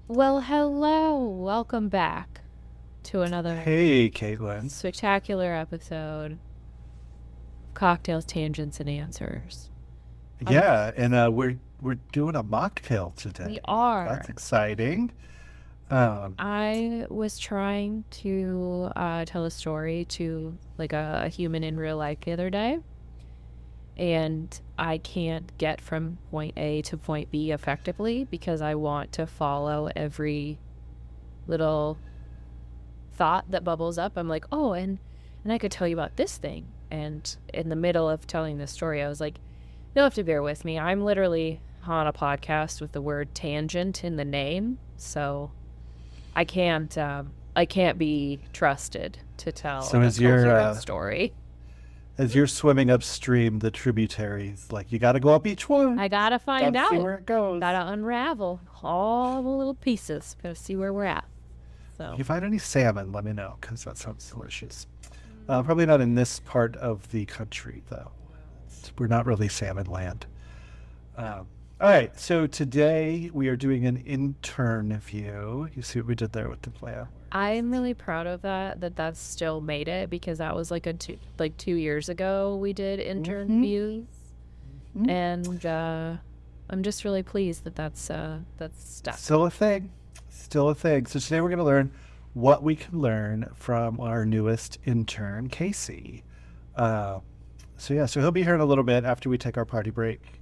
Well, hello. Welcome back to another Hey, Caitlin. spectacular episode of Cocktails, Tangents, and Answers. Yeah, and we're doing a mocktail today. We are. That's exciting. Um, I was trying to tell a story to like a human in real life the other day, and I can't get from point A to point B effectively because I want to follow every little thought that bubbles up. I'm like, oh, and I could tell you about this thing. And in the middle of telling this story, I was like, you'll have to bear with me. I'm literally on a podcast with the word tangent in the name, so I can't be trusted to tell So a as you're, coherent story. as you're swimming upstream, the tributaries, like you got to go up each one. I gotta find Gotta see out. where it goes. Gotta unravel all the little pieces. Gotta see where we're at. So If you find any salmon, let me know because that sounds delicious. Probably not in this part of the country, though. We're not really salmon land. All right, so today we are doing an intern view. You see what we did there with the plan? I'm really proud of that's still made it, because that was like 2 years ago we did intern views, and I'm just really pleased that's stuck. Still a thing. Still a thing. So today we're going to learn what we can learn from our newest intern, Casey. So he'll be here in a little bit after we take our party break,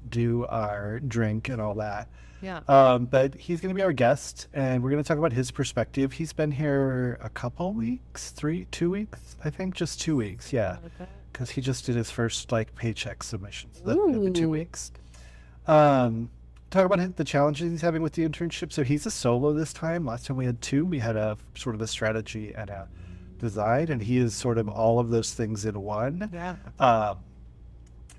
do our drink and all that. Yeah. But he's going to be our guest, and we're going to talk about his perspective. He's been here a couple weeks, 2 weeks, I think, just 2 weeks. Yeah, Okay. because he just did his first paycheck submission. So that's been 2 Ooh. weeks. Talk about the challenges he's having with the internship. So he's a solo this time. Last time we had two. We had a sort of a strategy and a design, and he is sort of all of those things in one. Yeah.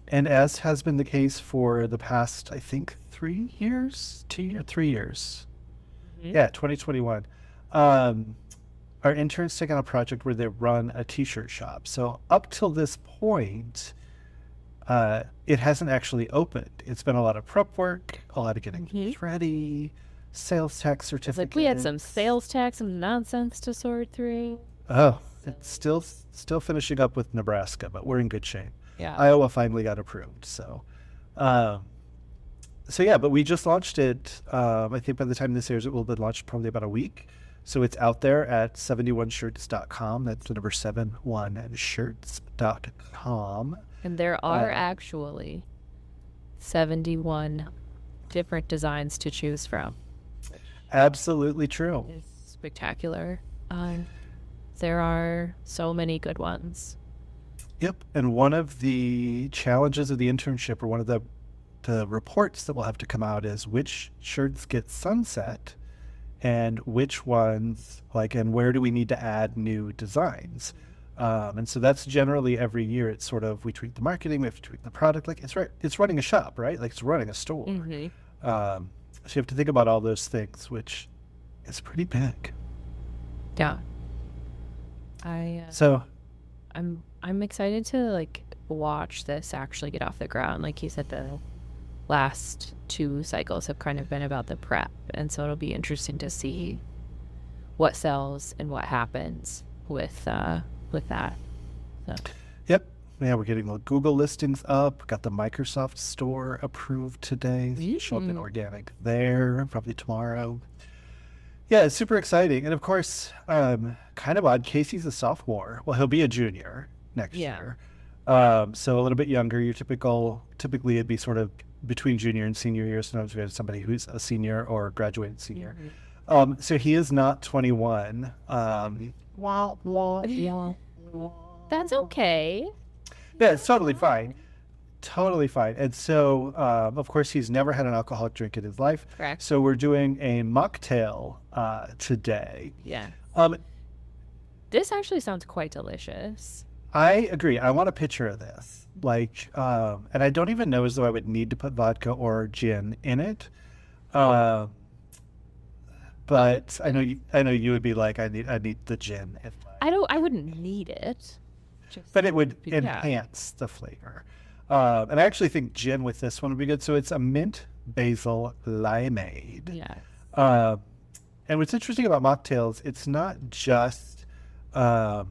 And as has been the case for the past, I think, 3 years, 3 years. Mhm. Yeah, 2021. Our interns take on a project where they run a t-shirt shop. So up till this point, it hasn't actually opened. It's been a lot of prep work, a lot of getting things ready, sales tax It's certificates. like we had some sales tax, some nonsense to sort through. Oh, it's still finishing up with Nebraska, but we're in good shape. Yeah. Iowa finally got approved. So yeah, but we just launched it. I think by the time this airs, it will be launched probably about a week. So it's out there at 71shirts.com. That's the number 71shirts.com. And there are actually 71 different designs to choose from. Absolutely true. It's spectacular. There are so many good ones. Yep. And one of the challenges of the internship, or one of the reports that will have to come out, is which shirts get sunset and which ones, and where do we need to add new designs. And so that's generally every year. It's sort of, we tweak the marketing, we have to tweak the product. It's running a shop, right? Like it's running a store. Mm-hmm. So you have to think about all those things, which is pretty big. Yeah. I'm excited to watch this actually get off the ground. Like you said, the last 2 cycles have kind of been about the prep, and so it'll be interesting to see what sells and what happens with that. So. Yep. Yeah, we're getting the Google listings up. Got the Microsoft store approved today. Show up in organic there probably tomorrow. Yeah, it's super exciting. And of course, kind of odd, Casey's a sophomore. Well, he'll be a junior next year. So a little bit younger. Typically it'd be sort of between junior and senior year. Sometimes we have somebody who's a senior or graduated senior. So he is not 21. That's okay. Yeah, it's totally fine. Totally fine. And so, of course, he's never had an alcoholic drink in his life. Correct. So we're doing a mocktail today. Yeah. This actually sounds quite delicious. I agree. I want a picture of this. And I don't even know as though I would need to put vodka or gin in it. But I know you would be like, I need the gin. I wouldn't need it. but it would Yeah. enhance the flavor. And I actually think gin with this one would be good. So it's a Mint-Basil Limeade. Yeah. And what's interesting about mocktails, it's not just like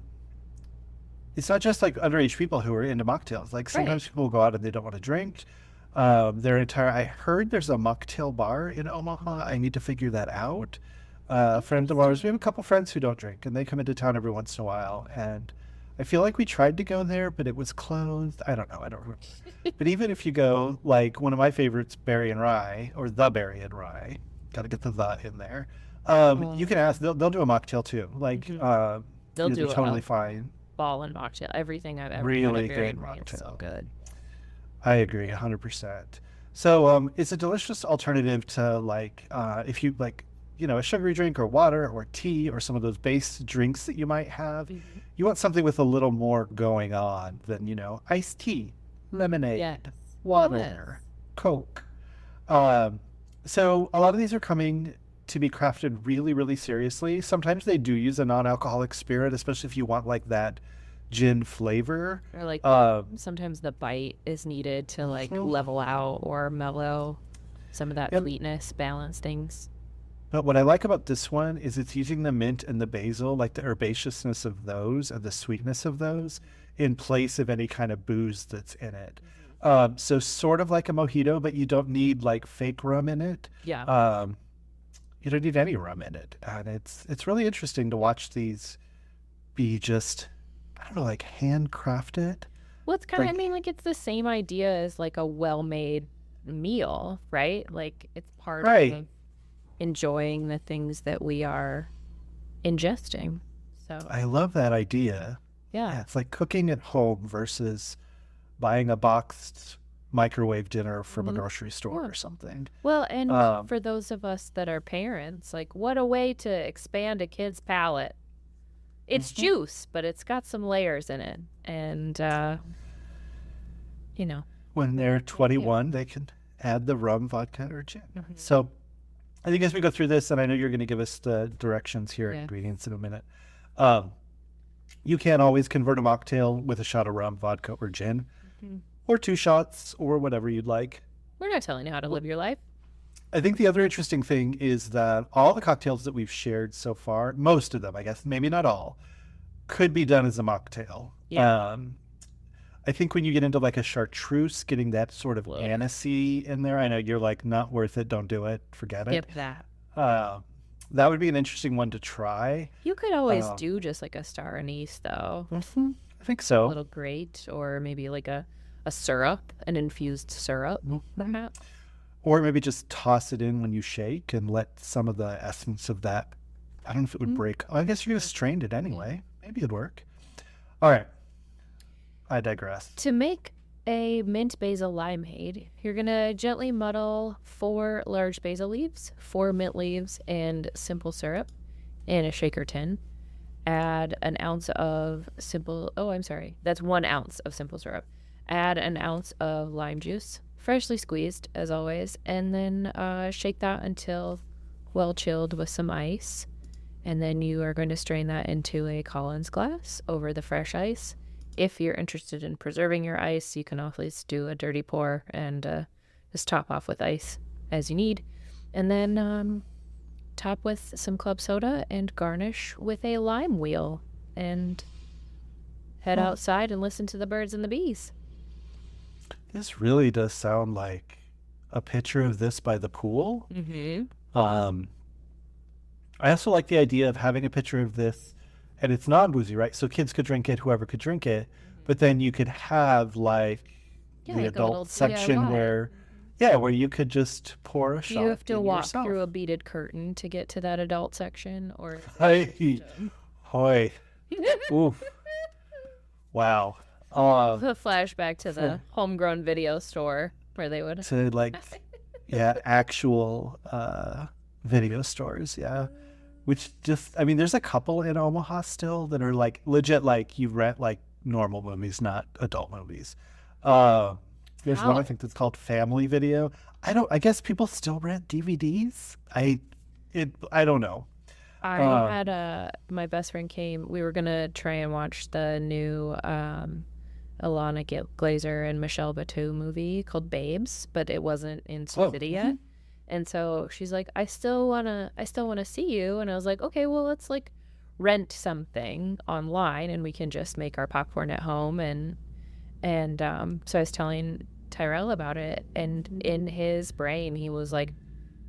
underage people who are into mocktails. Like sometimes people go out and they don't want to drink. I heard there's a mocktail bar in Omaha. I need to figure that out. Friends of ours, we have a couple friends who don't drink, and they come into town every once in a while. And I feel like we tried to go there, but it was closed. I don't know. I don't remember. But even if you go, like one of my favorites, Berry and Rye, or the Berry and Rye, got to get the in there. You can ask. They'll do a mocktail too. Like They'll do totally fine. Ball and mocktail. Everything I've ever Really had at Berry good and Rye is so mocktail. good. I agree 100%. So it's a delicious alternative to like if you like, a sugary drink or water or tea or some of those base drinks that you might have. You want something with a little more going on than, iced tea, lemonade, water, Coke. So a lot of these are coming to be crafted really, really seriously. Sometimes they do use a non-alcoholic spirit, especially if you want like that gin flavor. Or like sometimes the bite is needed to like level out or mellow some of that sweetness, balance things. But what I like about this one is it's using the mint and the basil, like the herbaceousness of those and the sweetness of those in place of any kind of booze that's in it. So sort of like a mojito, but you don't need like fake rum in it. Yeah. You don't need any rum in it. And it's really interesting to watch these be just, I don't know, like handcrafted. Well, it's kind of, I mean, like it's the same idea as like a well-made meal, right? Like it's part of enjoying the things that we are ingesting. So I love that idea. Yeah. It's like cooking at home versus buying a boxed microwave dinner from a grocery store or something. Well, and for those of us that are parents, like what a way to expand a kid's palate. It's juice, but it's got some layers in it. And, when they're 21, they can add the rum, vodka, or gin. So I think as we go through this, and I know you're going to give us the directions here, ingredients in a minute, you can always convert a mocktail with a shot of rum, vodka, or gin, or 2 shots, or whatever you'd like. We're not telling you how to live your life. I think the other interesting thing is that all the cocktails that we've shared so far, most of them, I guess, maybe not all, could be done as a mocktail. Yeah. I think when you get into like a chartreuse, getting that sort of anisey in there, I know you're like, not worth it, don't do it, forget it. Skip that. That would be an interesting one to try. You could always do just like a star anise, though. I think so. A little grate, or maybe like a syrup, an infused syrup. Perhaps. Or maybe just toss it in when you shake and let some of the essence of that, I don't know if it would break. I guess you're going to strain it anyway. Maybe it'd work. All right. I digress. To make a mint basil limeade, you're going to gently muddle 4 large basil leaves, 4 mint leaves, and simple syrup in a shaker tin. Add an ounce of that's 1 ounce of simple syrup. Add an ounce of lime juice, freshly squeezed as always, and then shake that until well chilled with some ice. And then you are going to strain that into a Collins glass over the fresh ice. If you're interested in preserving your ice, you can always do a dirty pour and just top off with ice as you need. And then top with some club soda and garnish with a lime wheel. And head outside and listen to the birds and the bees. This really does sound like a picture of this by the pool. I also like the idea of having a picture of this, and it's non-boozy, right? So kids could drink it, whoever could drink it, but then you could have like the like adult section DIY. where you could just pour a shot. You have to walk yourself. through a beaded curtain to get to that adult section, or Hoy. Oof. Wow. a flashback to the homegrown video store where they would to like actual video stores, which just, I mean, there's a couple in Omaha still that are like legit, like you rent like normal movies, not adult movies. There's one I think that's called Family Video. I guess people still rent DVDs. I don't know. I had my best friend came. We were gonna try and watch the new Alana Glazer and Michelle Bateau movie called Babes, but it wasn't in city yet. And so she's like, I still wanna see you. And I was like, okay, well, let's like rent something online and we can just make our popcorn at home. And so I was telling Tyrell about it, and in his brain he was like,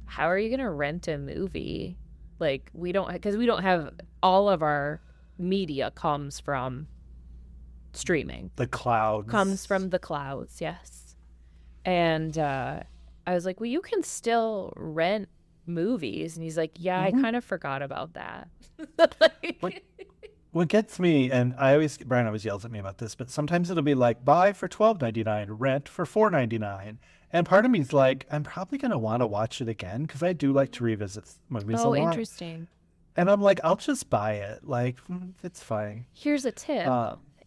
how are you gonna rent a movie? Like, because we don't have, all of our media comes from streaming. The clouds. Comes from the clouds, yes. And I was like, well, you can still rent movies. And he's like, yeah, I kind of forgot about that. What gets me, and Brian always yells at me about this, but sometimes it'll be like, buy for $12.99, rent for $4.99. And part of me is like, I'm probably going to want to watch it again because I do like to revisit movies a lot. Oh, interesting. And I'm like, I'll just buy it. Like, it's fine. Here's a tip.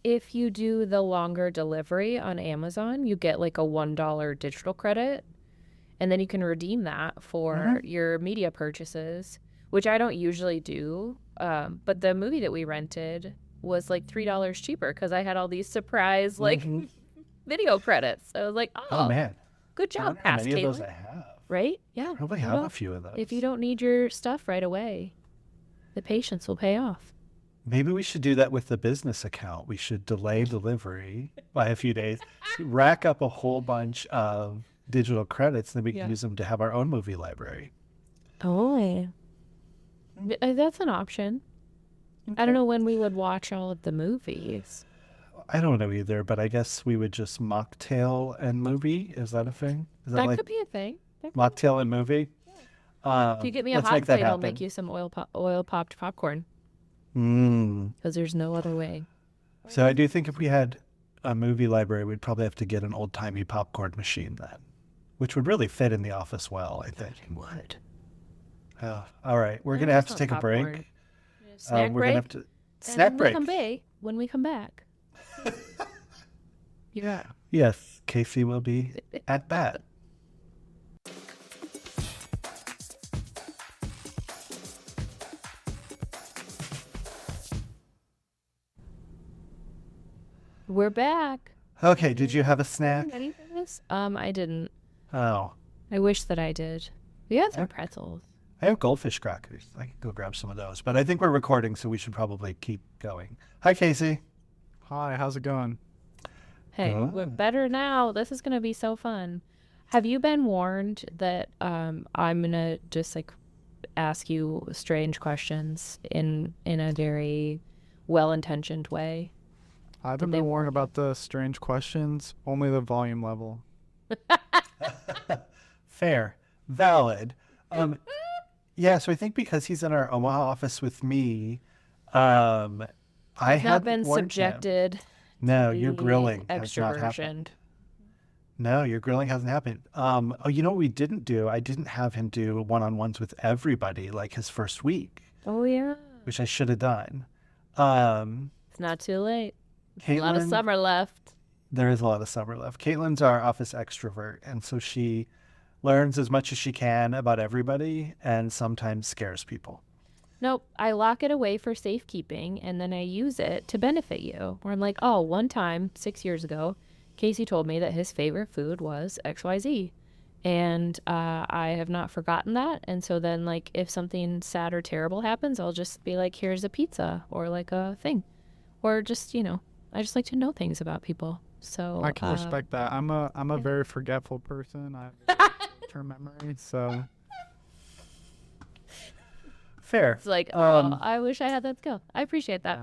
If you do the longer delivery on Amazon, you get like a $1 digital credit. And then you can redeem that for your media purchases, which I don't usually do. But the movie that we rented was like $3 cheaper because I had all these surprise video credits. So I was like, oh man, good job, how many of those I have? Right? Yeah. Probably have a few of those. If you don't need your stuff right away, the patience will pay off. Maybe we should do that with the business account. We should delay delivery by a few days, rack up a whole bunch of digital credits, then we can use them to have our own movie library. Oh, that's an option. Okay. I don't know when we would watch all of the movies. I don't know either, but I guess we would just mocktail and movie. Is that a thing? That could be a thing. Mocktail and movie? Yeah. If you get me a hot plate, I'll make you some oil-popped popcorn. Because there's no other way. So I do think if we had a movie library, we'd probably have to get an old-timey popcorn machine then, which would really fit in the office well, I think. It would. All right. We're going to have to take a break. Snack break? We're going to have to... Snack break. When we come back. Yeah. Yes, Casey will be at bat. We're back. Okay, did you have a snack? Ready for this? I didn't. Oh. I wish that I did. We had some pretzels. I have goldfish crackers. I can go grab some of those. But I think we're recording, so we should probably keep going. Hi, Casey. Hi, how's it going? Hey, we're better now. This is going to be so fun. Have you been warned that I'm going to just like ask you strange questions in a very well-intentioned way? I haven't been warned about the strange questions, only the volume level. Fair. Valid. Yeah, so I think because he's in our Omaha office with me, I have not been subjected. No, your grilling has not extroversion. happened. No, your grilling hasn't happened. Oh, you know what we didn't do? I didn't have him do one-on-ones with everybody like his first week. Oh, yeah. Which I should have done. It's not too late. Caitlin, a lot of summer left. There is a lot of summer left. Caitlin's our office extrovert, and so she learns as much as she can about everybody and sometimes scares people. Nope. I lock it away for safekeeping, and then I use it to benefit you. Where I'm like, oh, one time, 6 years ago, Casey told me that his favorite food was XYZ. And I have not forgotten that. And so then, like, if something sad or terrible happens, I'll just be like, here's a pizza or like a thing. Or just, I just like to know things about people. So I can respect that. I'm a very forgetful person. I have short-term memory, so fair. It's like, I wish I had that skill. I appreciate that.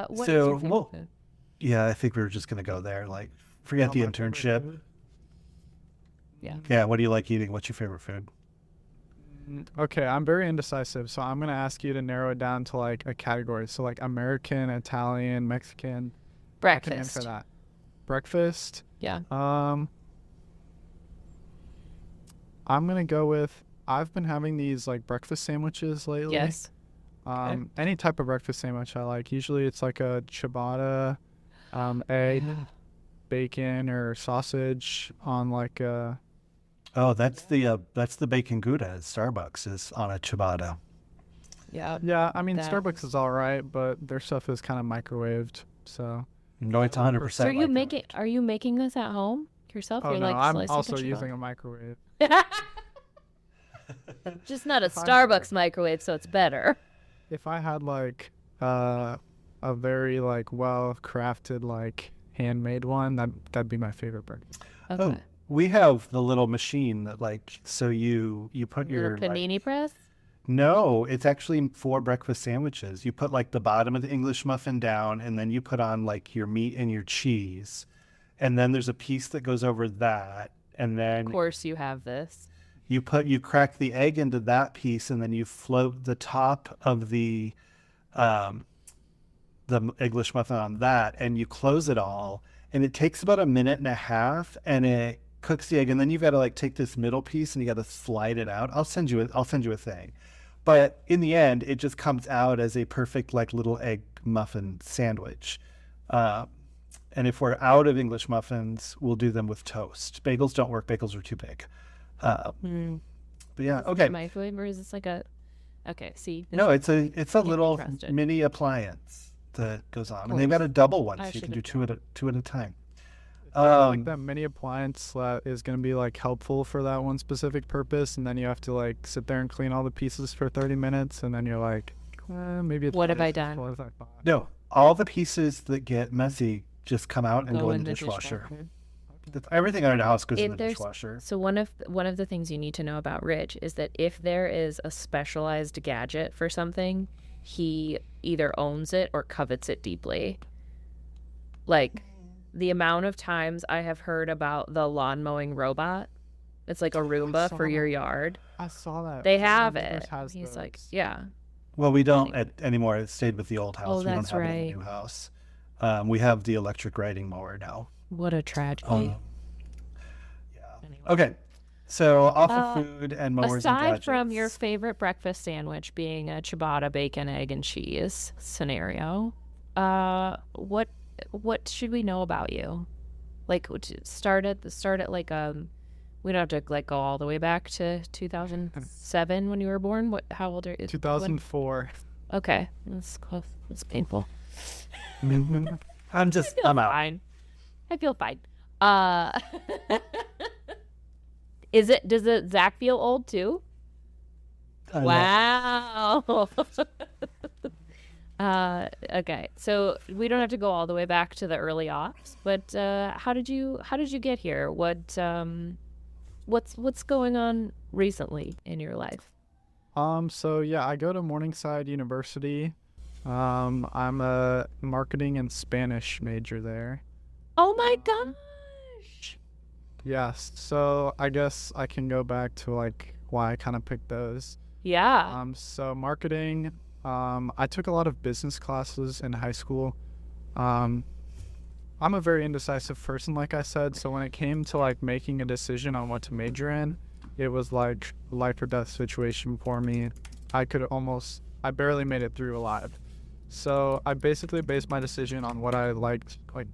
What is your favorite food? Yeah, I think we were just gonna go there. Like, forget the internship. Yeah. Yeah. What do you like eating? What's your favorite food? Okay, I'm very indecisive, so I'm gonna ask you to narrow it down to like a category. So like American, Italian, Mexican. Breakfast. I can answer that. Breakfast. Yeah. I'm gonna go with. I've been having these like breakfast sandwiches lately. Yes. Any type of breakfast sandwich I like. Usually it's like a ciabatta, egg, bacon, or sausage on like Oh, that's the bacon gouda at Starbucks is on a ciabatta. Yeah. Yeah, I mean, That- Starbucks is all right, but their stuff is kind of microwaved. So, No, it's 100%. So are you making this at home yourself? oh You're no, like I'm slicing also the using a microwave. Just not a If I- Starbucks microwave, so it's better. If I had like a very like well crafted like handmade one, that'd be my favorite breakfast. Okay. Oh, we have the little machine that like, so you put Little your like, panini press? no, it's actually for breakfast sandwiches. You put like the bottom of the English muffin down, and then you put on like your meat and your cheese, and then there's a piece that goes over that, and then Of course you have this. you crack the egg into that piece, and then you float the top of the English muffin on that, and you close it all, and it takes about a minute and a half, and it cooks the egg, and then you've got to like take this middle piece and you got to slide it out. I'll send you a thing, but in the end, it just comes out as a perfect like little egg muffin sandwich. And if we're out of English muffins, we'll do them with toast. Bagels don't work. Bagels are too big. But yeah, okay. Microwave, or is this like a? Okay, see. No, it's a little trusted. mini appliance that goes on, Of and they've got a double one, I so you can do should've two at a time. Like that mini appliance that is going to be like helpful for that one specific purpose, and then you have to like sit there and clean all the pieces for 30 minutes, and then you're like, maybe it's What have not I as done? useful as I thought. No, all the pieces that get messy just come out and go in the dishwasher. dishwasher. Everything in our house goes in the There's- dishwasher. So one of the things you need to know about Rich is that if there is a specialized gadget for something, he either owns it or covets it deeply. Like the amount of times I have heard about the lawn mowing robot. It's like a Roomba saw for your that. yard. I saw that. They One of have my neighbors it. has He's like, those. yeah. Well, we don't anymore. It stayed with the old house. Oh, We don't that's have it in right. the new house. We have the electric riding mower now. What a tragedy. Yeah. Anyway. Okay. So off of food and mowers and Aside from your gadgets. favorite breakfast sandwich being a ciabatta bacon, egg, and cheese scenario, what should we know about you? Like start at like we don't have to like go all the way back to 2007 when you were born. How old are you? 2004. Okay, that's close. That's painful. I'm I feel out. fine. I feel fine. Does it Zach feel old too? I know. Wow. Okay, so we don't have to go all the way back to the early aughts, but how did you get here? What's going on recently in your life? So yeah, I go to Morningside University. I'm a marketing and Spanish major there. Oh my gosh. Yes. So I guess I can go back to like why I kind of picked those. Yeah. So marketing, I took a lot of business classes in high school. I'm a very indecisive person, like I said. So when it came to like making a decision on what to major in, it was like a life or death situation for me. I barely made it through alive. So I basically based my decision on what I liked. Like,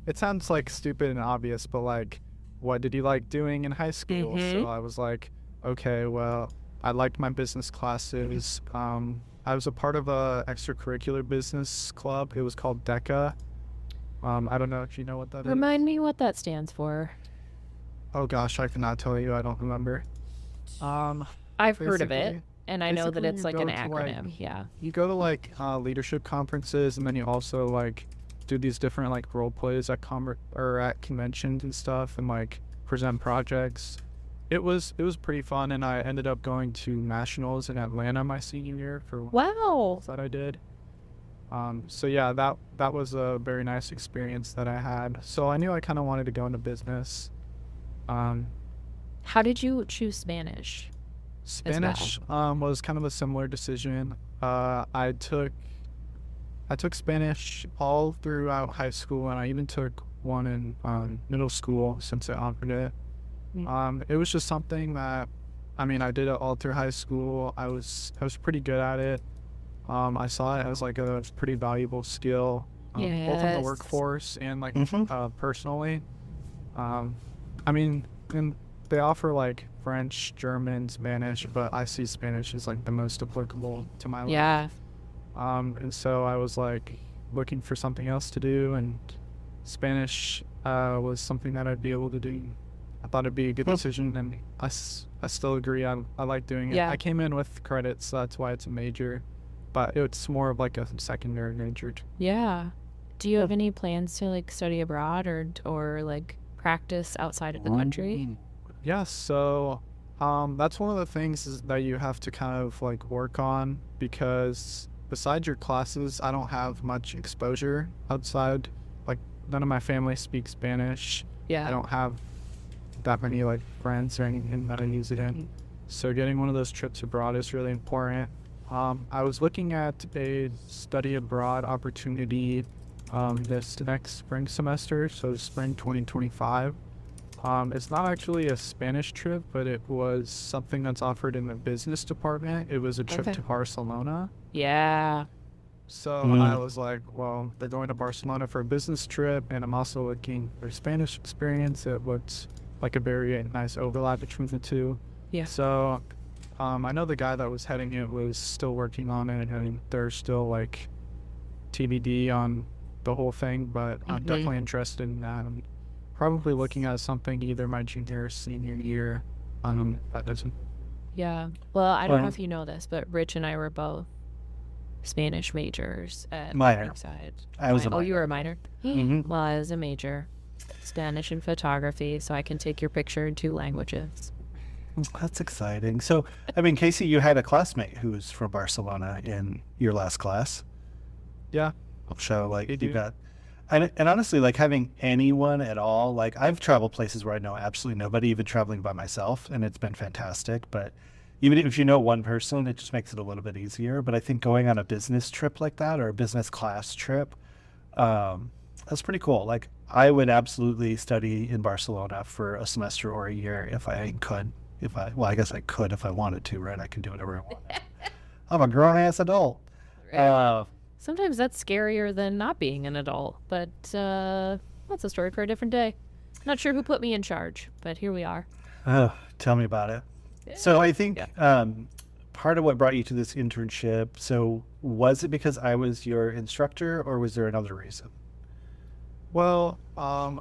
it sounds like stupid and obvious, but like, what did you like doing in high school? Mhm. So I was like, okay, well, I liked my business classes. I was a part of a extracurricular business club. It was called DECA. I don't know if you know what that is. Remind me what that stands for. Oh gosh, I cannot tell you. I don't remember. I've heard of it, basically- and I know that basically it's you like an go to, like- acronym. Yeah. You go to like leadership conferences, and then you also like do these different like role plays at at conventions and stuff, and like present projects. It was pretty fun, and I ended up going to nationals in Atlanta my senior year for Wow. that I did. So yeah, that was a very nice experience that I had. So I knew I kind of wanted to go into business. How did you choose Spanish? Spanish was kind of a similar decision. I took Spanish all throughout high school, and I even took one in middle school since I offered it. It was just something that, I mean, I did it all through high school. I was pretty good at it. I saw it as like a pretty valuable skill, both in the Yes. workforce and like Mhm. personally. I mean, and they offer like French, German, Spanish, but I see Spanish as like the most applicable to my life. Yeah. And so I was like looking for something else to do, and Spanish was something that I'd be able to do. I thought it'd be a good decision, and I still agree. I like doing it. Yeah. I came in with credits, so that's why it's a major, but it's more of like a secondary major. Yeah. Do you have any plans to like study abroad or like practice outside of the country? Yeah, so that's one of the things is that you have to kind of like work on, because besides your classes, I don't have much exposure outside. Like, none of my family speaks Spanish. Yeah. I don't have that many like friends or anything that I use it in. So getting one of those trips abroad is really important. I was looking at a study abroad opportunity this next spring semester, so spring 2025. It's not actually a Spanish trip, but it was something that's offered in the business department. It was a trip to Barcelona. Yeah. So I was like, well, they're going to Barcelona for a business trip, and I'm also looking for Spanish experience. It looks like a very nice overlap between the two. Yeah. So I know the guy that was heading it was still working on it, and they're still like TBD on the whole thing, but I'm definitely interested in that. I'm probably looking at something either my junior or senior year. That doesn't. Yeah. Well, I don't know if you know this, but Rich and I were both Spanish majors at Minor. Lakeside. I was a Oh, you minor. were a minor? Mhm. Well, I was a major. Spanish and photography, so I can take your picture in 2 languages. That's exciting. So, I mean, Casey, you had a classmate who was from Barcelona in your last class. Yeah. So, like, They you do. got, and honestly, like having anyone at all, like I've traveled places where I know absolutely nobody, even traveling by myself, and it's been fantastic. But even if you know one person, it just makes it a little bit easier. But I think going on a business trip like that, or a business class trip, that's pretty cool. Like, I would absolutely study in Barcelona for a semester or a year if I could. Well, I guess I could if I wanted to, right? I can do whatever I want. I'm a grown ass adult. Sometimes that's scarier than not being an adult, but that's a story for a different day. Not sure who put me in charge, but here we are. Oh, tell me about it. So I think part of what brought you to this internship, so was it because I was your instructor, or was there another reason? Well,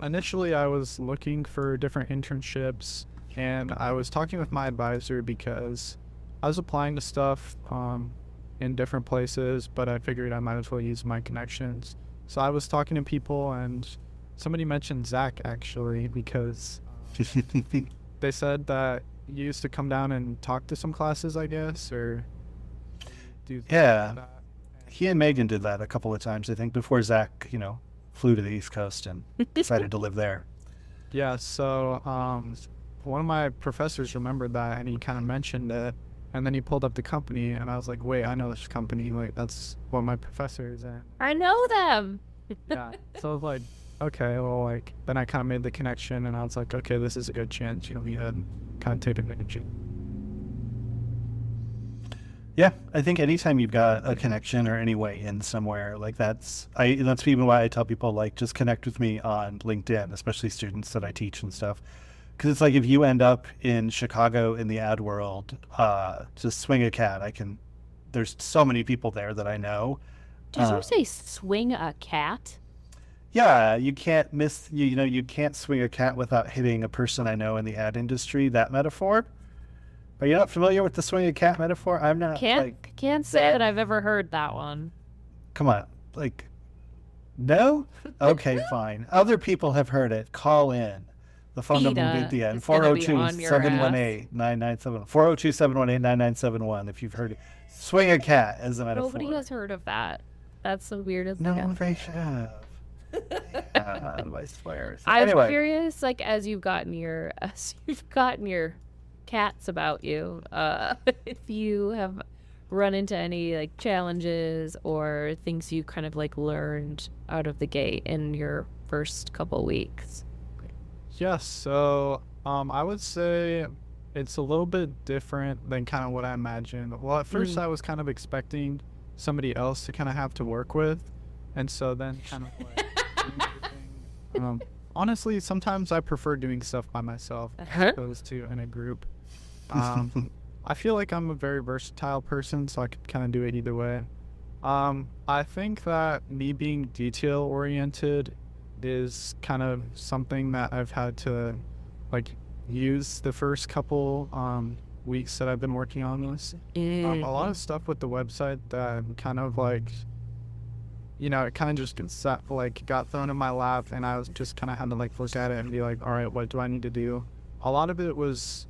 initially I was looking for different internships, and I was talking with my advisor because I was applying to stuff in different places, but I figured I might as well use my connections. So I was talking to people, and somebody mentioned Zach, actually, because they said that you used to come down and talk to some classes, I guess, or do Yeah. that. He and Megan did that a couple of times, I think, before Zach, flew to the East Coast and decided to live there. Yeah, so one of my professors remembered that, and he kind of mentioned it, and then he pulled up the company, and I was like, wait, I know this company, like, that's what my professor is in. I know them. Yeah, so I was like, okay, well, like, then I kind of made the connection, and I was like, okay, this is a good chance, we had kind of take advantage. Yeah, I think anytime you've got a connection or any way in somewhere, like that's even why I tell people, like, just connect with me on LinkedIn, especially students that I teach and stuff. Because it's like, if you end up in Chicago in the ad world, just swing a cat. There's so many people there that I know. Did you say swing a cat? Yeah, you can't you can't swing a cat without hitting a person I know in the ad industry, that metaphor. Are you not familiar with the swing a cat metaphor? I'm not. Can't say that I've ever heard that one. Come on, like, no? Okay, fine. Other people have heard it. Call in. The phone number will be at the end. is gonna be on your 402-718-9971. 402-718-9971 if you've heard it. Swing a cat as a metaphor. Nobody has heard of that. That's the weirdest. No, thing. they have. I swear. I'm Anyway. curious, like, as you've gotten your cats about you, if you have run into any like challenges or things you kind of like learned out of the gate in your first couple weeks. Yeah, so I would say it's a little bit different than kind of what I imagined. Well, at first I was kind of expecting somebody else to kind of have to work with, and so then kind of like doing everything. Honestly, sometimes I prefer doing stuff by myself as opposed to in a group. I feel like I'm a very versatile person, so I could kind of do it either way. I think that me being detail oriented is kind of something that I've had to like use the first couple weeks that I've been working on this. A lot of stuff with the website that kind of like, it kind of just got thrown in my lap, and I was just kind of had to like look at it and be like, all right, what do I need to do? A lot of it was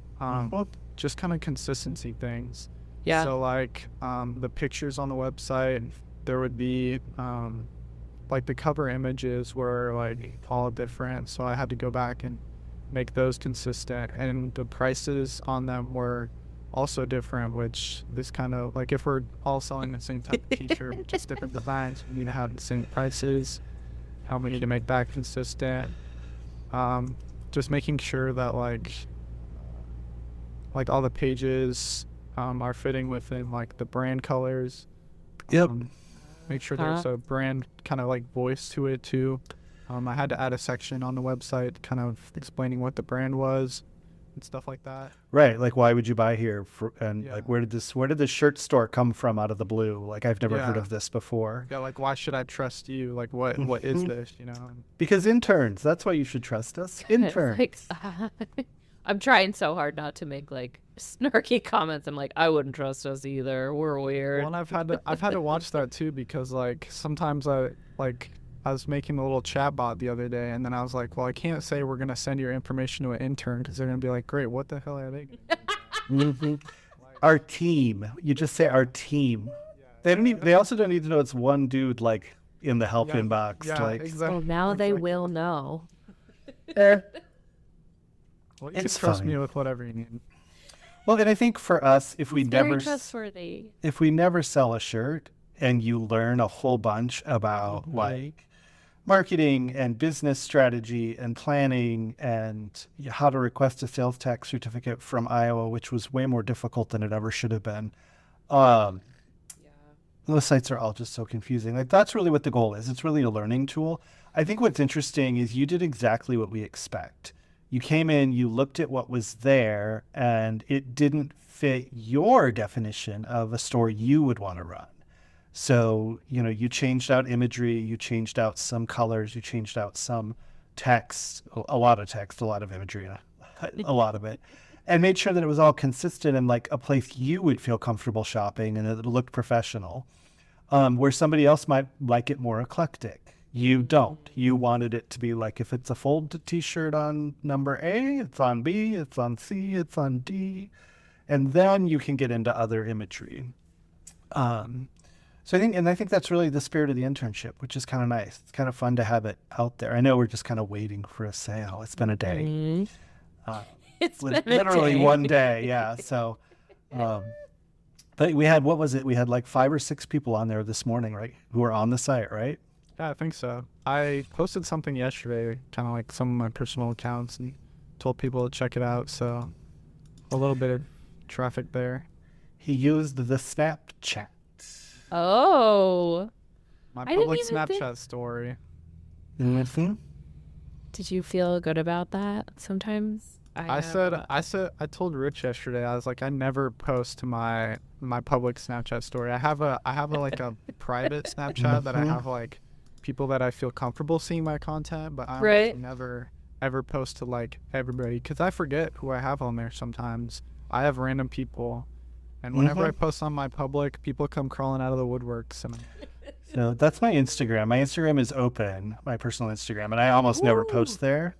just kind of consistency things. Yeah. So like the pictures on the website, there would be like the cover images were like all different, so I had to go back and make those consistent, and the prices on them were also different, which this kind of like, if we're all selling the same type of t-shirt with just different designs, we need to have the same prices. How we need to make that consistent. Just making sure that like all the pages are fitting within like the brand colors. Yep. Make sure there's a brand kind of like voice to it too. I had to add a section on the website kind of explaining what the brand was and stuff like that. Right. Like, why would you buy here? Like, where did this shirt store come from out of the blue? Like, I've never heard of this before. Yeah. Like, why should I trust you? Like, what is this? Because interns. That's why you should trust us. Interns. Like, I'm trying so hard not to make like snarky comments. I'm like, I wouldn't trust us either. We're weird. Well, and I've had to watch that too, because like sometimes I was making a little chat bot the other day, and then I was like, well, I can't say we're going to send your information to an intern, because they're going to be like, great, what the hell are they gonna do? Our team. You just say our team. They also don't need to know it's one dude like in the help inbox. Yeah, like, exactly. Well, now they will know. Well, you It's can trust fine. me with whatever you need. Well, and I think for us, if we Very trustworthy. never sell a shirt and you learn a whole bunch about like marketing and business strategy and planning and how to request a sales tax certificate from Iowa, which was way more difficult than it ever should have been. Those sites are all just so confusing. Like, that's really what the goal is. It's really a learning tool. I think what's interesting is you did exactly what we expect. You came in, you looked at what was there, and it didn't fit your definition of a store you would want to run. So, you changed out imagery, you changed out some colors, you changed out some text, a lot of text, a lot of imagery, a lot of it, and made sure that it was all consistent and like a place you would feel comfortable shopping and it looked professional. Where somebody else might like it more eclectic. You don't. You wanted it to be like, if it's a fold t-shirt on number A, it's on B, it's on C, it's on D, and then you can get into other imagery. So I think that's really the spirit of the internship, which is kind of nice. It's kind of fun to have it out there. I know we're just kind of waiting for a sale. It's been a day. It's been literally a day. one day. Yeah. So, but we had, what was it? We had like 5 or 6 people on there this morning, right? Who were on the site, right? Yeah, I think so. I posted something yesterday, kind of like some of my personal accounts, and told people to check it out. So a little bit of traffic there. He used the Snapchat. Oh. My I didn't public even Snapchat think- story. Mm-hmm. Did you feel good about that? Sometimes I told Rich yesterday, I was like, I never post to my public Snapchat story. I have a like a private Snapchat that I have like people that I feel comfortable seeing my content, but I Right. never ever post to like everybody, because I forget who I have on there sometimes. I have random people, and whenever I post on my public, people come crawling out of the woodworks. And So that's my Instagram. My Instagram is open, my personal Instagram, and I almost never post there.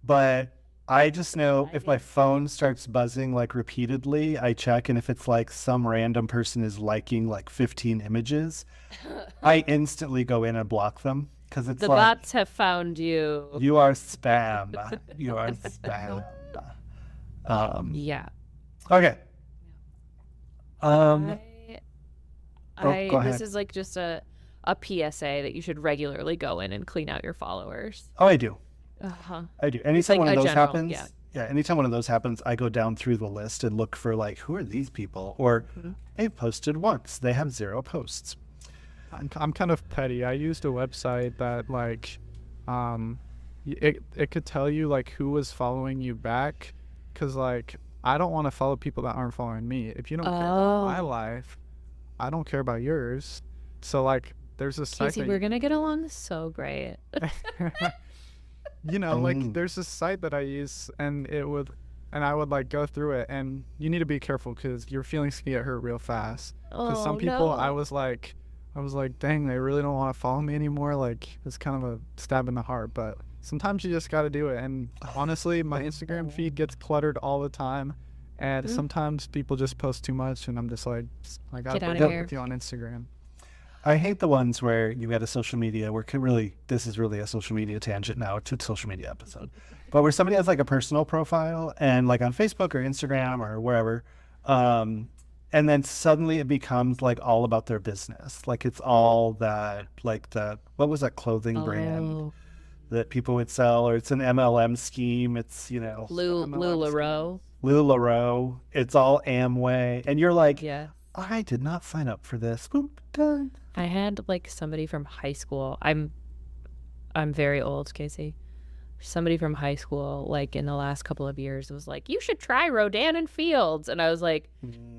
But I just know if my phone starts buzzing like repeatedly, I check, and if it's like some random person is liking like 15 images, I instantly go in and block them, because it's the like, bots have found you. you are spam. You are spam. Yeah. Okay. I, go this ahead. is like just a PSA that you should regularly go in and clean out your followers. Oh, I do. Uh-huh. I do. Anytime like one of a those general, happens, yeah. anytime one of those happens, I go down through the list and look for like, who are these people? Or they've posted once. They have 0 posts. I'm kind of petty. I used a website that like, it could tell you like who was following you back, because like I don't want to follow people that aren't following me. If you don't care about my life, I don't care about yours. So like there's a site Casey, we're gonna get along so great. you know, like there's this site that I use, and I would like go through it, and you need to be careful because your feelings can get hurt real fast. Because some people, no. I was like, dang, they really don't want to follow me anymore. Like it's kind of a stab in the heart, but sometimes you just got to do it. And honestly, my Instagram feed gets cluttered all the time, and sometimes people just post too much, and I'm just like, I gotta Get put outta up here. with you on Instagram. I hate the ones where you got a social media where this is really a social media tangent now. It's a social media episode, but where somebody has like a personal profile and like on Facebook or Instagram or wherever, and then suddenly it becomes like all about their business. Like it's all that, like what was that clothing brand that people would sell, or it's an MLM scheme. It's, you know, LuLaRoe. It's all Amway. And you're like, Yeah. I did not sign up for this. Boop, done. I had like somebody from high school. I'm very old, Casey. Somebody from high school, like in the last couple of years, was like, "You should try Rodan and Fields," and I was like,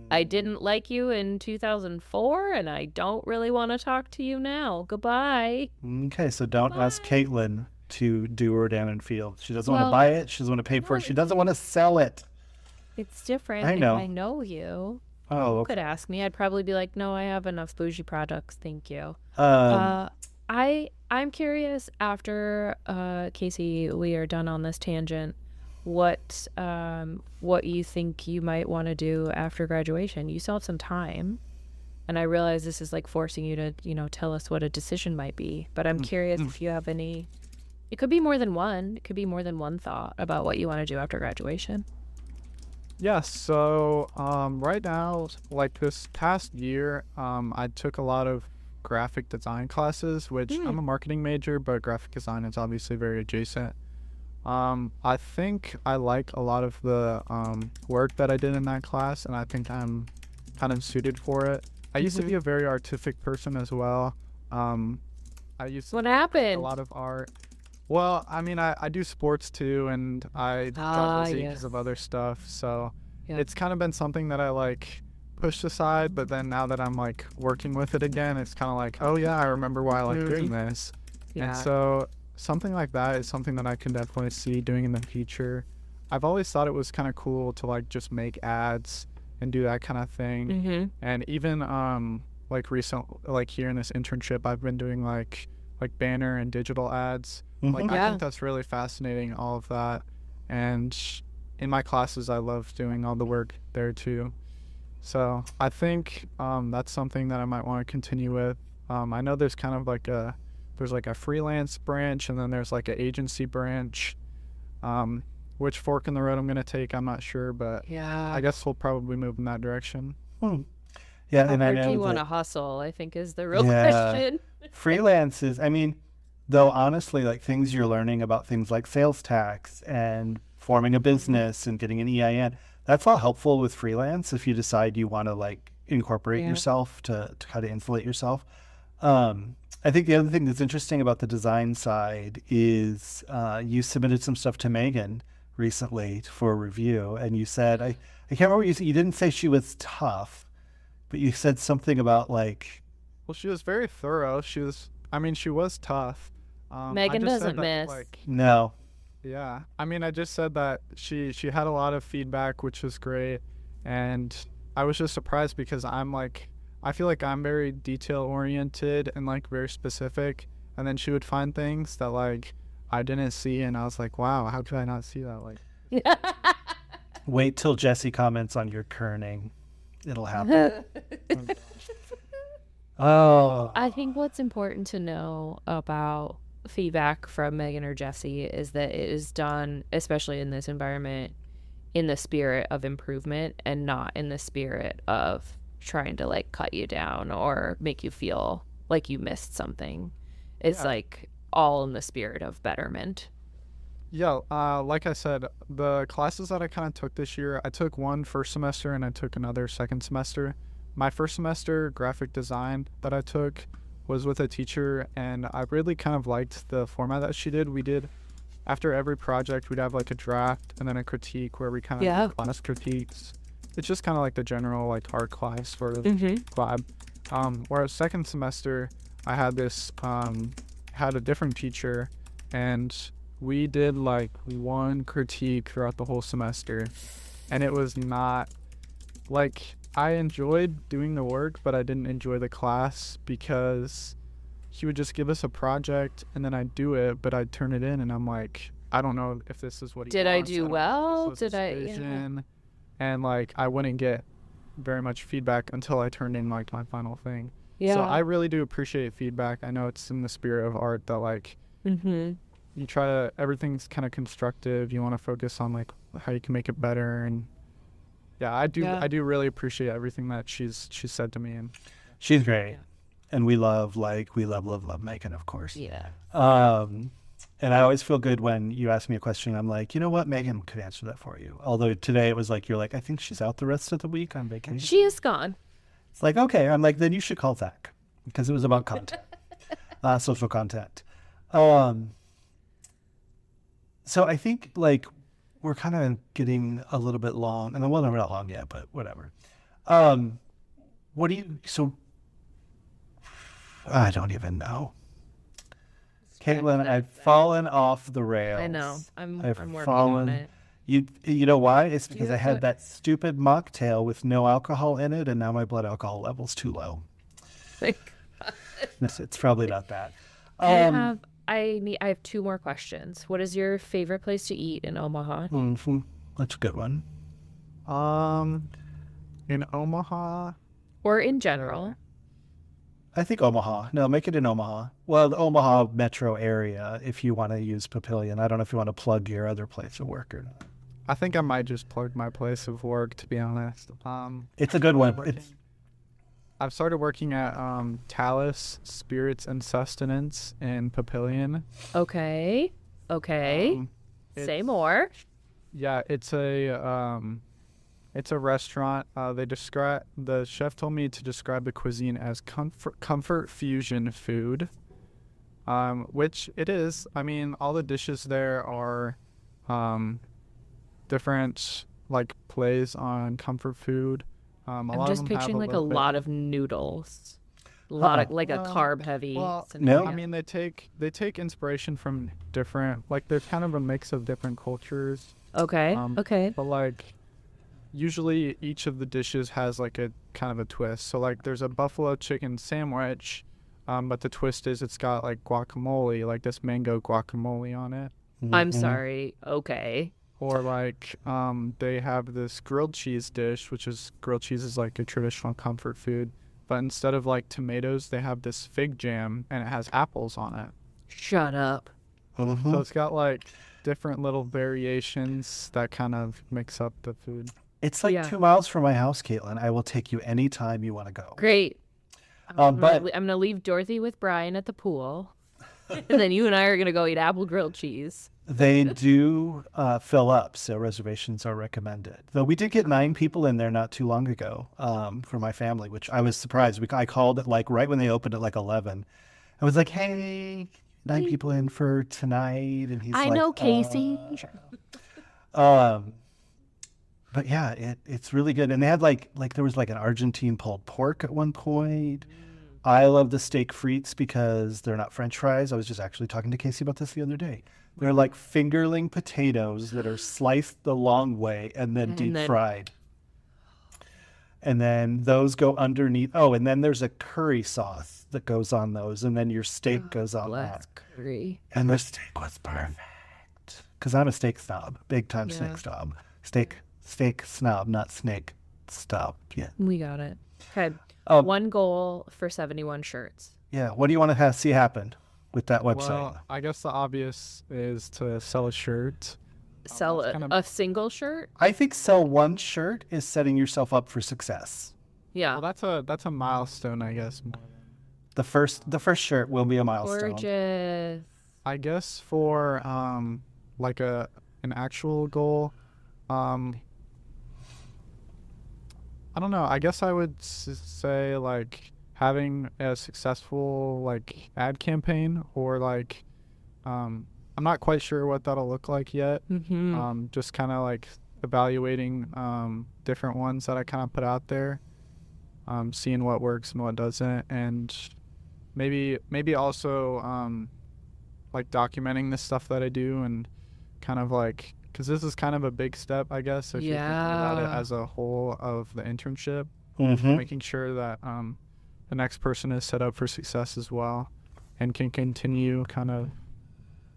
"I didn't like you in 2004, and I don't really want to talk to you now. Goodbye." Okay, so don't ask Caitlin to do Rodan and Fields. She doesn't want to buy it. She doesn't want to pay for it. She doesn't want to sell it. It's different. I know. If I know you. Oh, You okay. could ask me. I'd probably be like, "No, I have enough bougie products. Thank you." I'm curious after Casey, we are done on this tangent. What you think you might want to do after graduation? You still have some time, and I realize this is like forcing you to, tell us what a decision might be. But I'm curious if you have any. It could be more than one. It could be more than one thought about what you want to do after graduation. Yeah, so right now, like this past year, I took a lot of graphic design classes, which I'm a marketing major, but graphic design is obviously very adjacent. I think I like a lot of the work that I did in that class, and I think I'm kind of suited for it. I used to be a very artistic person as well. I used to What do happened? a lot of art. Well, I mean, I do sports too, and I got busy because of other stuff. So it's kind of been something that I like pushed aside, but then now that I'm like working with it again, it's kind of like, oh yeah, I remember why I like doing this. And so something like that is something that I can definitely see doing in the future. I've always thought it was kind of cool to like just make ads and do that kind of thing. And even like here in this internship, I've been doing like banner and digital ads. Like I think that's really fascinating, all of that. And in my classes, I love doing all the work there too. So I think that's something that I might want to continue with. I know there's kind of like a freelance branch, and then there's like an agency branch. Which fork in the road I'm going to take, I'm not sure, but I guess we'll probably move in that direction. Yeah, How and I hard do know you want to that hustle, I think is the real question. freelance is, I mean, though honestly, like things you're learning about things like sales tax and forming a business and getting an EIN, that's all helpful with freelance if you decide you want to like incorporate yourself to kind of insulate yourself. I think the other thing that's interesting about the design side is you submitted some stuff to Megan recently for review, and you said, I can't remember what you said. You didn't say she was tough, but you said something about like... Well, she was very thorough. She was tough. Megan doesn't miss. No. Yeah. I mean, I just said that she had a lot of feedback, which was great. And I was just surprised because I feel like I'm very detail oriented and like very specific. And then she would find things that like I didn't see. And I was like, wow, how could I not see that? Like, Wait till Jesse comments on your kerning. It'll happen. Oh. I think what's important to know about feedback from Megan or Jesse is that it is done, especially in this environment, in the spirit of improvement and not in the spirit of trying to like cut you down or make you feel like you missed something. It's like all in the spirit of betterment. Yeah, like I said, the classes that I kind of took this year, I took one first semester and I took another second semester. My first semester graphic design that I took was with a teacher, and I really kind of liked the format that she did. We did after every project, we'd have like a draft and then a critique where we kind of do class critiques. It's just kind of like the general like art class sort of vibe. Whereas second semester, I had this had a different teacher, and we did like one critique throughout the whole semester, and it was not like, I enjoyed doing the work, but I didn't enjoy the class because he would just give us a project and then I'd do it, but I'd turn it in and I'm like, I don't know if this is what he Did wants. I do well? Did I? Vision. And like, I wouldn't get very much feedback until I turned in like my final thing. Yeah. So I really do appreciate feedback. I know it's in the spirit of art that like, you try to, everything's kind of constructive. You want to focus on like how you can make it better. And yeah, I do really appreciate everything that she's said to me. And She's great. And we love Megan, of course. Yeah. And I always feel good when you ask me a question. I'm like, you know what? Megan could answer that for you. Although today it was like, you're like, I think she's out the rest of the week on vacation. She is gone. It's like, okay. I'm like, then you should call Zach because it was about content, social content. So I think like we're kind of getting a little bit long, and well, we're not long yet, but whatever. What do you? So I don't even know. Caitlin, I've fallen off the rails. I know. I'm working fallen. on it. You know why? It's because I had that stupid mocktail with no alcohol in it, and now my blood alcohol level's too low. Thank God. It's probably not that. I have 2 more questions. What is your favorite place to eat in Omaha? That's a good one. In Omaha, Or in general? I think Omaha. No, make it in Omaha. Well, the Omaha metro area, if you want to use Papillion. I don't know if you want to plug your other place of work or not. I think I might just plug my place of work, to be honest. It's a good one. I've started working at Talus Spirits and Sustenance in Papillion. Okay. Say more. Yeah, it's a restaurant. The chef told me to describe the cuisine as comfort fusion food, which it is. I mean, all the dishes there are different like plays on comfort food. I'm just picturing like a lot of noodles, a lot of like a carb heavy. No, I mean they take inspiration from different, like they're kind of a mix of different cultures. Okay. But like, usually each of the dishes has like a kind of a twist. So like there's a buffalo chicken sandwich, but the twist is it's got like guacamole, like this mango guacamole on it. I'm sorry. Okay. Or like they have this grilled cheese dish, which is grilled cheese is like a traditional comfort food. But instead of like tomatoes, they have this fig jam and it has apples on it. Shut up. So it's got like different little variations that kind of mix up the food. It's like 2 miles from my house, Caitlin. I will take you anytime you want to go. Great. I'm gonna leave Dorothy with Brian at the pool, and then you and I are gonna go eat apple grilled cheese. They do fill up, so reservations are recommended. Though we did get 9 people in there not too long ago for my family, which I was surprised. I called it like right when they opened at like 11. I was like, hey, 9 people in for tonight. And he's like, I know, Casey. But yeah, it's really good. And they had like there was like an Argentine pulled pork at one point. I love the steak frites because they're not French fries. I was just actually talking to Casey about this the other day. They're like fingerling potatoes that are sliced the long way and then deep fried. And then those go underneath. Oh, and then there's a curry sauce that goes on those. And then your steak goes on that. Curry. And the steak was perfect. Because I'm a steak snob. Big time steak snob. Steak snob, not snake snob. Yeah. We got it. Okay. One goal for 71 shirts. Yeah. What do you want to see happen with that website? Well, I guess the obvious is to sell a shirt. Sell a single shirt? I think sell one shirt is setting yourself up for success. Yeah. Well, that's a milestone, I guess. More The first shirt will be a milestone. Gorgeous. I guess for like an actual goal, I don't know. I guess I would say like having a successful like ad campaign, or like I'm not quite sure what that'll look like yet. Just kind of like evaluating different ones that I kind of put out there, seeing what works and what doesn't, and maybe also like documenting the stuff that I do, and kind of like, because this is kind of a big step, I guess, if you're thinking about it as a whole of the internship, making sure that the next person is set up for success as well and can continue kind of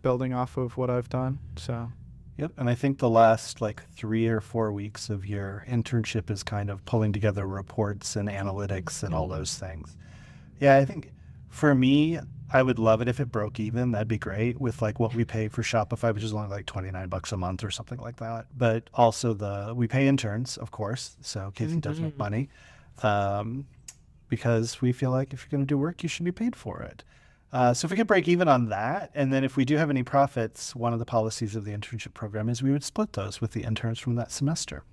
building off of what I've done. So Yep. And I think the last like 3 or 4 weeks of your internship is kind of pulling together reports and analytics and all those things. Yeah, I think for me, I would love it if it broke even. That'd be great with like what we pay for Shopify, which is only like $29 a month or something like that. But also we pay interns, of course. So Casey does make money, because we feel like if you're going to do work, you should be paid for it. So if we could break even on that, and then if we do have any profits, one of the policies of the internship program is we would split those with the interns from that semester.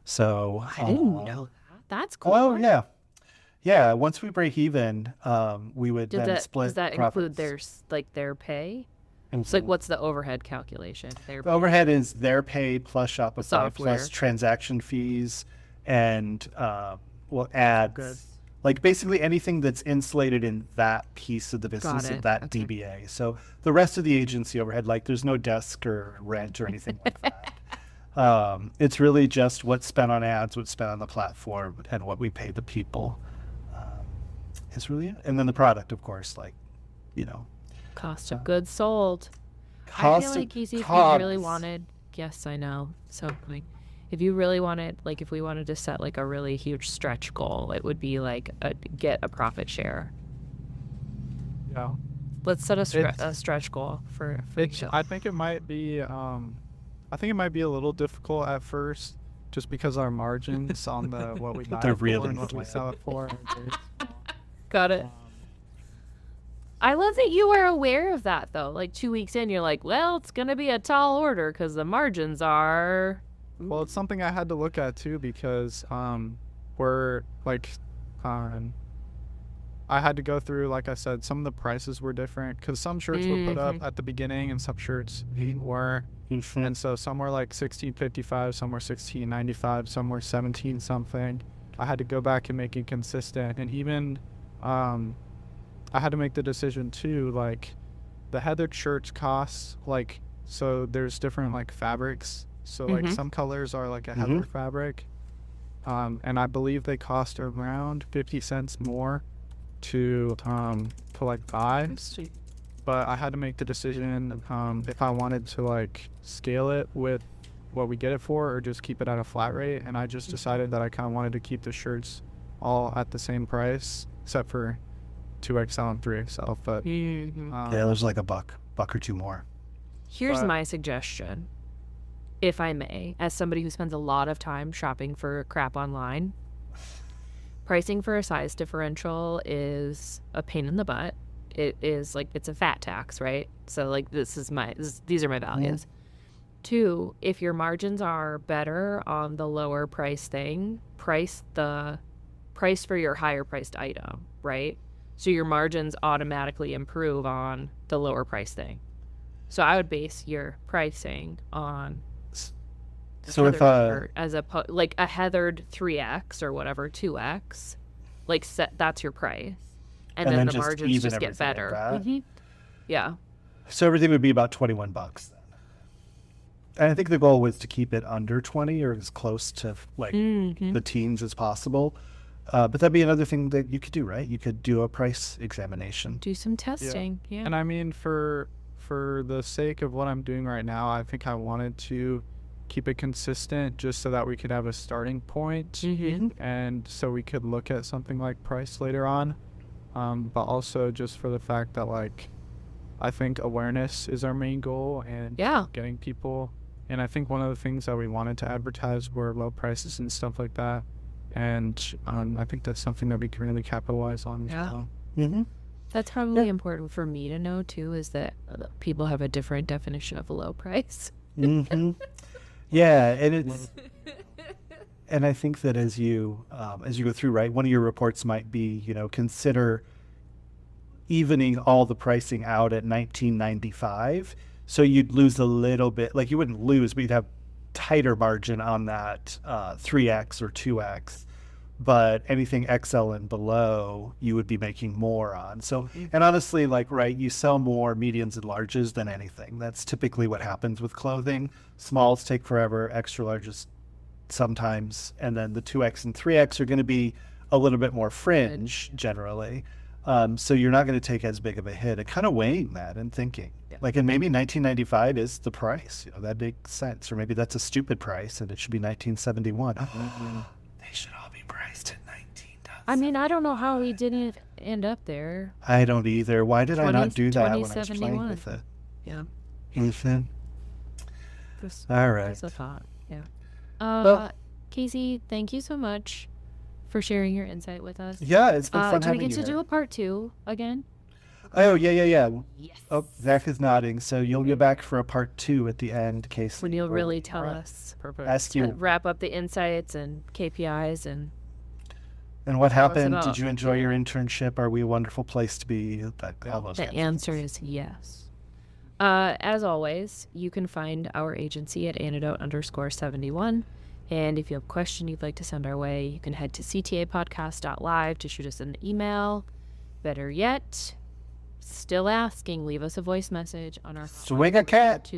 So I didn't know that. That's cool. Oh yeah, yeah. Once we break even, we would then split. Does that include their pay? It's like, what's the overhead calculation? The overhead is their pay plus Shopify Software. plus transaction fees, and ads. Like basically anything that's insulated in that piece of the business of that DBA. So the rest of the agency overhead, like there's no desk or rent or anything like that. It's really just what's spent on ads, what's spent on the platform, and what we pay the people. Is really it. And then the product, of course, like, Cost of goods sold. Cost I feel like, Casey, if you COGS. really wanted, yes, I know. So if you really wanted, like if we wanted to set like a really huge stretch goal, it would be like get a profit share. Yeah. Let's set a stretch goal for the show. I think it might be a little difficult at first, just because our margins on the what we buy They're for really and what we sell it for. Got it. I love that you are aware of that though. Like 2 weeks in, you're like, well, it's gonna be a tall order because the margins are. Well, it's something I had to look at too, because we're like, I had to go through, like I said, some of the prices were different, because some shirts were put up at the beginning and some shirts were, and so some were like $16.55, some were $16.95, some were $17 something. I had to go back and make it consistent, and even I had to make the decision too, like the heathered shirts cost, like, so there's different like fabrics. So like some colors are like a heather fabric, and I believe they cost around 50 cents more to like buy. But I had to make the decision if I wanted to like scale it with what we get it for, or just keep it at a flat rate. And I just decided that I kind of wanted to keep the shirts all at the same price, except for 2XL and 3XL. But yeah, there's like a buck or two more. Here's my suggestion, if I may, as somebody who spends a lot of time shopping for crap online. Pricing for a size differential is a pain in the butt. It is like, it's a fat tax, right? So like these are my values. 2, if your margins are better on the lower price thing, price for your higher priced item, right? So your margins automatically improve on the lower price thing. So I would base your pricing on So if as like a heathered 3X or whatever, 2X, like that's your price, and then the just margins even just get everything better. like that? Yeah. So everything would be about $21 then. And I think the goal was to keep it under 20 or as close to like the teens as possible. But that'd be another thing that you could do, right? You could do a price examination. Do some testing. Yeah. And I mean, for the sake of what I'm doing right now, I think I wanted to keep it consistent just so that we could have a starting point, and so we could look at something like price later on. But also just for the fact that like, I think awareness is our main goal, and getting people. And I think one of the things that we wanted to advertise were low prices and stuff like that. And I think that's something that we can really capitalize on as well. That's probably important for me to know too, is that people have a different definition of a low price. Yeah, and I think that as you go through, right, one of your reports might be, consider evening all the pricing out at $19.95, So you'd lose a little bit, like you wouldn't lose, but you'd have tighter margin on that 3x or 2x. But anything XL and below, you would be making more on. So, and honestly, like, right, you sell more mediums and larges than anything. That's typically what happens with clothing. Smalls take forever, extra larges sometimes, and then the 2X and 3X are going to be a little bit more fringe generally. So you're not going to take as big of a hit. And kind of weighing that and thinking, like, and maybe 1995 is the price. You know, that makes sense. Or maybe that's a stupid price and it should be 1971. They should all be priced at 19. I mean, I don't know how he didn't end up there. I don't either. Why did I not do that when I was 2071. playing with it? Yeah. Ethan. Just, All right. just a thought. Yeah. Well- Casey, thank you so much for sharing your insight with us. Yeah, it's been fun do we having get you to do here. a part 2 again? Oh, yeah. Yes. Oh, Zach is nodding. So you'll be back for a part 2 at the end, Casey. When you'll where really we tell wrap- us, Perfect. Ask to you, wrap up the insights and KPIs and and what happened? about- Did you enjoy your internship? Are we a wonderful place to be? All those the kinds of answer things. is yes. As always, you can find our agency at Antidote_71. And if you have a question you'd like to send our way, you can head to ctapodcast.live to shoot us an email. Better yet, still asking, leave us a voice message on our Swing a cat.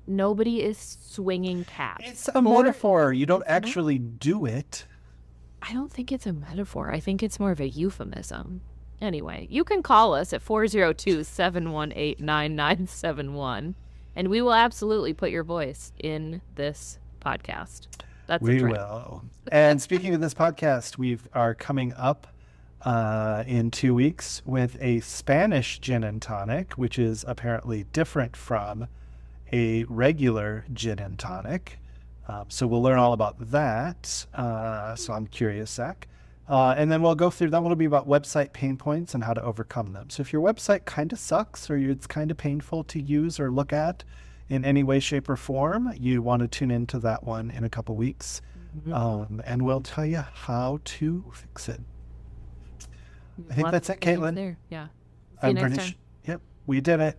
Nobody is swinging cats. It's a metaphor. You don't actually do it. I don't think it's a metaphor. I think it's more of a euphemism. Anyway, you can call us at 402-718-9971, and we will absolutely put your voice in this podcast. That's a We threat. will. And speaking of this podcast, we are coming up in 2 weeks with a Spanish gin and tonic, which is apparently different from a regular gin and tonic. So we'll learn all about that. So I'm curious, Zach. And then we'll go through that. One will be about website pain points and how to overcome them. So if your website kind of sucks or it's kind of painful to use or look at in any way, shape, or form, you want to tune into that one in a couple weeks. And we'll tell you how to fix it. I think Lots that's of it, things Caitlin. there. Yeah. See you I'm next pretty time. Yep, we did it.